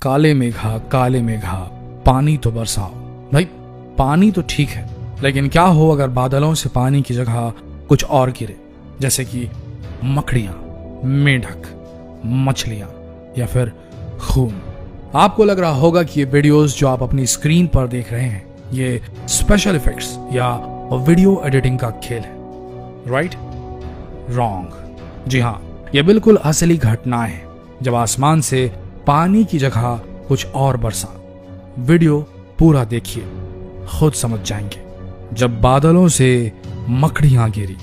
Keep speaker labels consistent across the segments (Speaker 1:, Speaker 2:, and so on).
Speaker 1: काले मेघा पानी तो बरसाओ। भाई पानी तो ठीक है, लेकिन क्या हो अगर बादलों से पानी की जगह कुछ और गिरे, जैसे कि मकड़ियां, मेंढक, मछलियां या फिर खून। आपको लग रहा होगा कि ये वीडियोस जो आप अपनी स्क्रीन पर देख रहे हैं ये स्पेशल इफेक्ट्स या वीडियो एडिटिंग का खेल है, राइट? रॉन्ग। जी हाँ, ये बिल्कुल असली घटनाएं हैं जब आसमान से पानी की जगह कुछ और बरसा। वीडियो पूरा देखिए, खुद समझ जाएंगे। जब बादलों से मकड़ियां गिरी।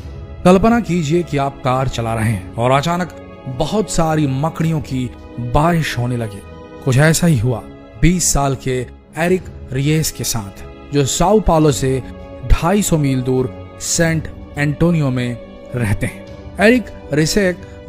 Speaker 1: कल्पना कीजिए कि आप कार चला रहे हैं और अचानक बहुत सारी मकड़ियों की बारिश होने लगी। कुछ ऐसा ही हुआ 20 साल के एरिक रियेस के साथ, जो साओ पाउलो से 250 मील दूर सेंट एंटोनियो में रहते हैं। एरिक रियेस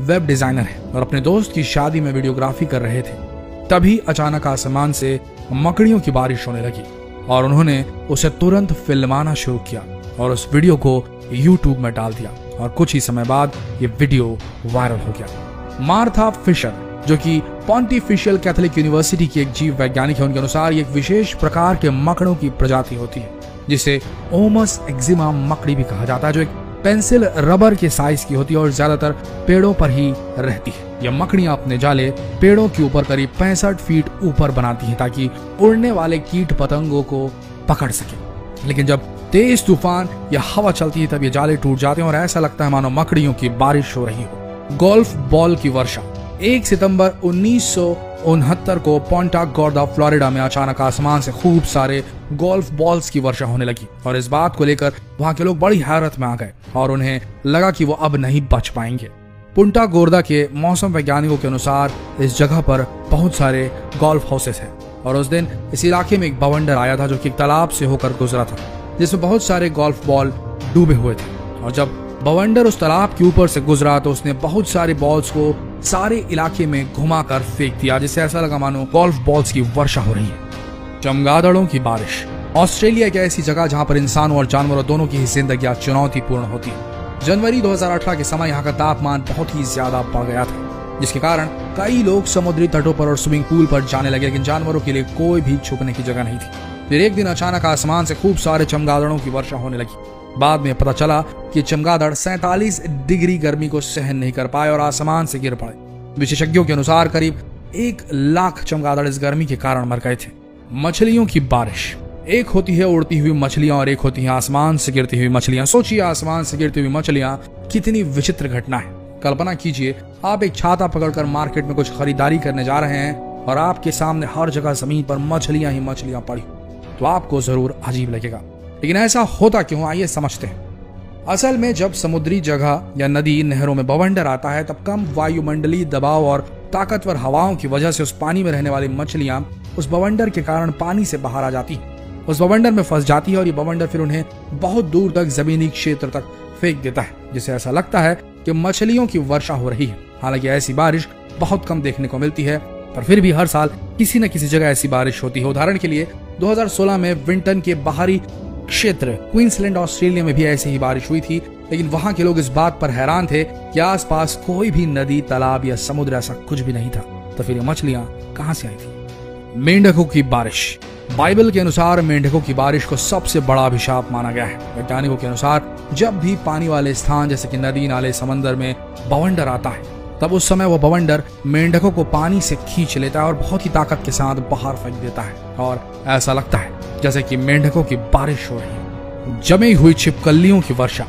Speaker 1: वेब डिजाइनर है और अपने दोस्त की शादी में वीडियोग्राफी कर रहे थे। तभी अचानक आसमान से मकड़ियों की बारिश होने लगी और उन्होंने उसे तुरंत फिल्माना शुरू किया और उस वीडियो को YouTube में डाल दिया और कुछ ही समय बाद ये वीडियो वायरल हो गया। मार्था फिशर, जो कि पॉन्टिफिशियल कैथोलिक यूनिवर्सिटी की एक जीव वैज्ञानिक है, उनके अनुसार ये एक विशेष प्रकार के मकड़ों की प्रजाति होती है जिसे ओमस एक्जिमा मकड़ी भी कहा जाता है, जो एक पेंसिल रबर के साइज की होती है और ज्यादातर पेड़ों पर ही रहती है। यह मकड़ियां अपने जाले पेड़ों के ऊपर करीब 65 फीट ऊपर बनाती हैं ताकि उड़ने वाले कीट पतंगों को पकड़ सके। लेकिन जब तेज तूफान या हवा चलती है तब ये जाले टूट जाते हैं और ऐसा लगता है मानो मकड़ियों की बारिश हो रही हो। गोल्फ बॉल की वर्षा। 1 सितंबर 1969 को पोंटा गॉर्दा फ्लोरिडा में अचानक आसमान से खूब सारे गोल्फ बॉल्स की वर्षा होने लगी और इस बात को लेकर वहां के लोग बड़ी हैरत में आ गए और उन्हें लगा कि वो अब नहीं बच पाएंगे। पुंटा गोर्दा के मौसम वैज्ञानिकों के अनुसार इस जगह पर बहुत सारे गोल्फ हाउसेस हैं और उस दिन इस इलाके में एक बवंडर आया था जो कि एक तालाब से होकर गुजरा था जिसमें बहुत सारे गोल्फ बॉल डूबे हुए थे। और जब बवंडर उस तालाब के ऊपर से गुजरा तो उसने बहुत सारे बॉल्स को सारे इलाके में घुमाकर फेंक दिया, जिससे ऐसा लगा मानो गोल्फ बॉल्स की वर्षा हो रही है। चमगादड़ों की बारिश। ऑस्ट्रेलिया एक ऐसी जगह जहां पर इंसानों और जानवरों दोनों की ही जिंदगी चुनौतीपूर्ण होती है। जनवरी 2018 के समय यहाँ का तापमान बहुत ही ज्यादा बढ़ गया था, जिसके कारण कई लोग समुद्री तटों पर और स्विमिंग पूल पर जाने लगे, लेकिन जानवरों के लिए कोई भी छुपने की जगह नहीं थी। फिर एक दिन अचानक आसमान से खूब सारे चमगादड़ों की वर्षा होने लगी। बाद में पता चला कि चमगादड़ 47 डिग्री गर्मी को सहन नहीं कर पाए और आसमान से गिर पड़े। विशेषज्ञों के अनुसार करीब 1 लाख चमगादड़ इस गर्मी के कारण मर गए थे। मछलियों की बारिश। एक होती है उड़ती हुई मछलियां और एक होती है आसमान से गिरती हुई मछलियां। सोचिए, आसमान से गिरती हुई मछलियां कितनी विचित्र घटना है। कल्पना कीजिए, आप एक छाता पकड़कर मार्केट में कुछ खरीदारी करने जा रहे हैं और आपके सामने हर जगह जमीन पर मछलियां ही मछलियां पड़ी, तो आपको जरूर अजीब लगेगा। लेकिन ऐसा होता क्यों, आइए समझते हैं। असल में जब समुद्री जगह या नदी नहरों में बवंडर आता है तब कम वायुमंडलीय दबाव और ताकतवर हवाओं की वजह से उस पानी में रहने वाली मछलियां उस बवंडर के कारण पानी से बाहर आ जाती है, उस बवंडर में फंस जाती है और ये बवंडर फिर उन्हें बहुत दूर तक जमीनी क्षेत्र तक फेंक देता है, जिससे ऐसा लगता है कि मछलियों की वर्षा हो रही है। हालांकि ऐसी बारिश बहुत कम देखने को मिलती है, पर फिर भी हर साल किसी न किसी जगह ऐसी बारिश होती है। उदाहरण के लिए 2016 में विंटन के बाहरी क्षेत्र क्वींसलैंड ऑस्ट्रेलिया में भी ऐसी ही बारिश हुई थी, लेकिन वहां के लोग इस बात पर हैरान थे कि आसपास कोई भी नदी, तालाब या समुद्र ऐसा कुछ भी नहीं था, तो फिर ये मछलियां कहां से आई थी। मेंढकों की बारिश। बाइबल के अनुसार मेंढकों की बारिश को सबसे बड़ा अभिशाप माना गया है। वैज्ञानिकों के अनुसार जब भी पानी वाले स्थान जैसे कि नदी, नाले, समंदर में बवंडर आता है तब उस समय वो बवंडर मेंढकों को पानी से खींच लेता है और बहुत ही ताकत के साथ बाहर फेंक देता है और ऐसा लगता है जैसे कि मेंढकों की बारिश हो रही है। जमी हुई छिपकलियों की वर्षा।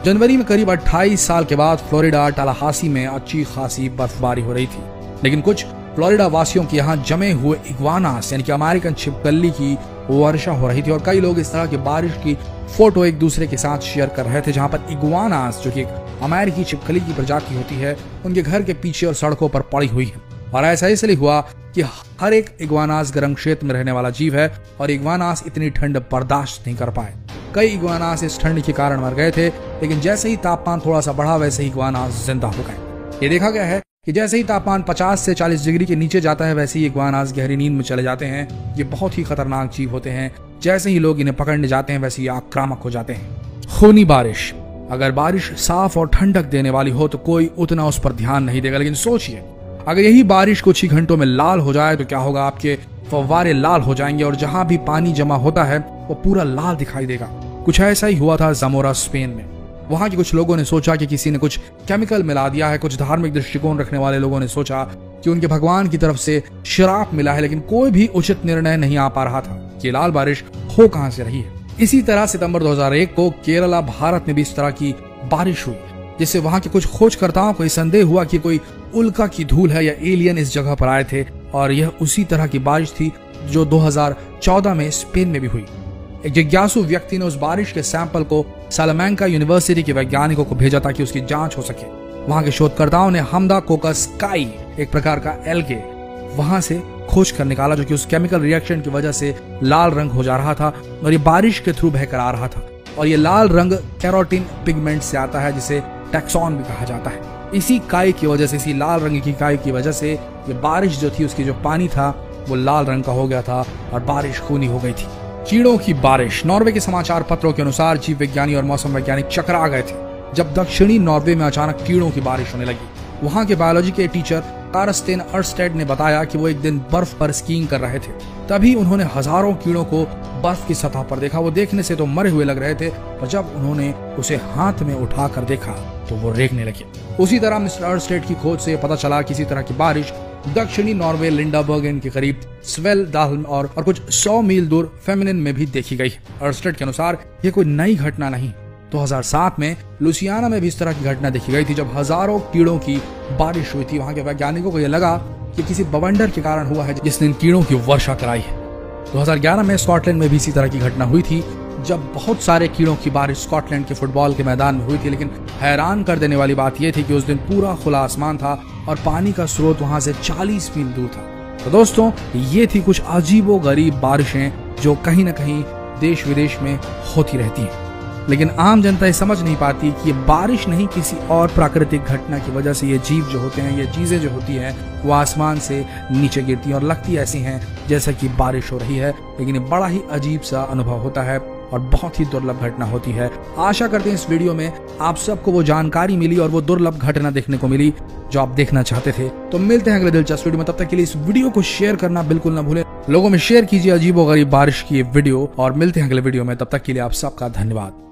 Speaker 1: जनवरी में करीब 28 साल के बाद फ्लोरिडा टालाहासी में अच्छी खासी बर्फबारी हो रही थी, लेकिन कुछ फ्लोरिडा वासियों के यहाँ जमे हुए इग्वानास यानी कि अमेरिकन छिपकली की वर्षा हो रही थी और कई लोग इस तरह की बारिश की फोटो एक दूसरे के साथ शेयर कर रहे थे, जहां पर इग्वानास, जो कि एक अमेरिकी छिपकली की प्रजाति होती है, उनके घर के पीछे और सड़कों पर पड़ी हुई है। और ऐसा इसलिए हुआ कि हर एक इग्वानास गर्म क्षेत्र में रहने वाला जीव है और इग्वानास इतनी ठंड बर्दाश्त नहीं कर पाए। कई इग्वानास इस ठंड के कारण मर गए थे, लेकिन जैसे ही तापमान थोड़ा सा बढ़ा वैसे ही इग्वानास जिंदा हो गए। ये देखा गया है कि जैसे ही तापमान 50 से 40 डिग्री के नीचे जाता है वैसे ही इग्वानास गहरी नींद में चले जाते हैं। ये बहुत ही खतरनाक जीव होते हैं। जैसे ही लोग इन्हें पकड़ने जाते हैं वैसे ही आक्रामक हो जाते हैं। खूनी बारिश। अगर बारिश साफ और ठंडक देने वाली हो तो कोई उतना उस पर ध्यान नहीं देगा, लेकिन सोचिए अगर यही बारिश कुछ ही घंटों में लाल हो जाए तो क्या होगा, आपके फव्वारे लाल हो जाएंगे और जहां भी पानी जमा होता है वो पूरा लाल दिखाई देगा। कुछ ऐसा ही हुआ था जमोरा स्पेन में। वहां के कुछ लोगों ने सोचा कि किसी ने कुछ केमिकल मिला दिया है। कुछ धार्मिक दृष्टिकोण रखने वाले लोगों ने सोचा कि उनके भगवान की तरफ से श्राप मिला है, लेकिन कोई भी उचित निर्णय नहीं आ पा रहा था कि लाल बारिश हो कहां से रही है। इसी तरह सितंबर 2001 को केरला भारत में भी इस तरह की बारिश हुई, जिससे वहां के कुछ खोजकर्ताओं को संदेह हुआ कि कोई उल्का की धूल है या एलियन इस जगह पर आए थे। और यह उसी तरह की बारिश थी जो 2014 में स्पेन में भी हुई। एक जिज्ञासु व्यक्ति ने उस बारिश के सैंपल को सालामैंका यूनिवर्सिटी के वैज्ञानिकों को भेजा ताकि उसकी जांच हो सके। वहां के शोधकर्ताओं ने हमदा कोकस काई, एक प्रकार का एल्गे, वहां से खोज कर निकाला, जो कि उस केमिकल रिएक्शन की वजह से लाल रंग हो जा रहा था और ये बारिश के थ्रू बहकर आ रहा था। और ये लाल रंग कैरोटीन पिगमेंट से आता है, जिसे टैक्सॉन भी कहा जाता है। इसी काई की वजह से, इसी लाल रंग की काई की वजह से ये बारिश जो थी, उसकी जो पानी था वो लाल रंग का हो गया था और बारिश खूनी हो गई थी। कीड़ों की बारिश। नॉर्वे के समाचार पत्रों के अनुसार जीव विज्ञानी और मौसम वैज्ञानिक चकरा गए थे जब दक्षिणी नॉर्वे में अचानक कीड़ों की बारिश होने लगी। वहां के बायोलॉजी के टीचर कार्स्टेन अर्स्टेड ने बताया कि वो एक दिन बर्फ पर स्कीइंग कर रहे थे। तभी उन्होंने हजारों कीड़ों को बर्फ की सतह पर देखा। वो देखने से तो मरे हुए लग रहे थे, और जब उन्होंने उसे हाथ में उठाकर देखा तो वो रेंगने लगे। उसी तरह मिस्टर अर्स्टेड की खोज से पता चला कि इसी तरह की बारिश दक्षिणी नॉर्वे लिंडाबर्गेन के करीब स्वेलडाल्म और कुछ 100 मील दूर फेमिनिन में भी देखी गई। अर्स्टेड के अनुसार ये कोई नई घटना नहीं। 2007 में लुसियाना में भी इस तरह की घटना देखी गई थी, जब हजारों कीड़ों की बारिश हुई थी। वहां के वैज्ञानिकों को यह लगा कि किसी बवंडर के कारण हुआ है जिसने इन कीड़ों की वर्षा कराई है। 2011 में स्कॉटलैंड में भी इसी तरह की घटना हुई थी, जब बहुत सारे कीड़ों की बारिश स्कॉटलैंड के फुटबॉल के मैदान में हुई थी। लेकिन हैरान कर देने वाली बात यह थी कि उस दिन पूरा खुला आसमान था और पानी का स्रोत वहां से 40 मील दूर था। तो दोस्तों, ये थी कुछ अजीबो गरीब बारिशें जो कहीं ना कहीं देश विदेश में होती रहती हैं। लेकिन आम जनता ये समझ नहीं पाती कि ये बारिश नहीं, किसी और प्राकृतिक घटना की वजह से ये जीव जो होते हैं, ये चीजें जो होती हैं, वो आसमान से नीचे गिरती हैं और लगती ऐसी हैं जैसा कि बारिश हो रही है। लेकिन ये बड़ा ही अजीब सा अनुभव होता है और बहुत ही दुर्लभ घटना होती है। आशा करते हैं इस वीडियो में आप सबको वो जानकारी मिली और वो दुर्लभ घटना देखने को मिली जो आप देखना चाहते थे। तो मिलते हैं अगले दिलचस्प वीडियो में। तब तक के लिए इस वीडियो को शेयर करना बिल्कुल ना भूलें। लोगों में शेयर कीजिए अजीबोगरीब बारिश की वीडियो और मिलते हैं अगले वीडियो में। तब तक के लिए आप सबका धन्यवाद।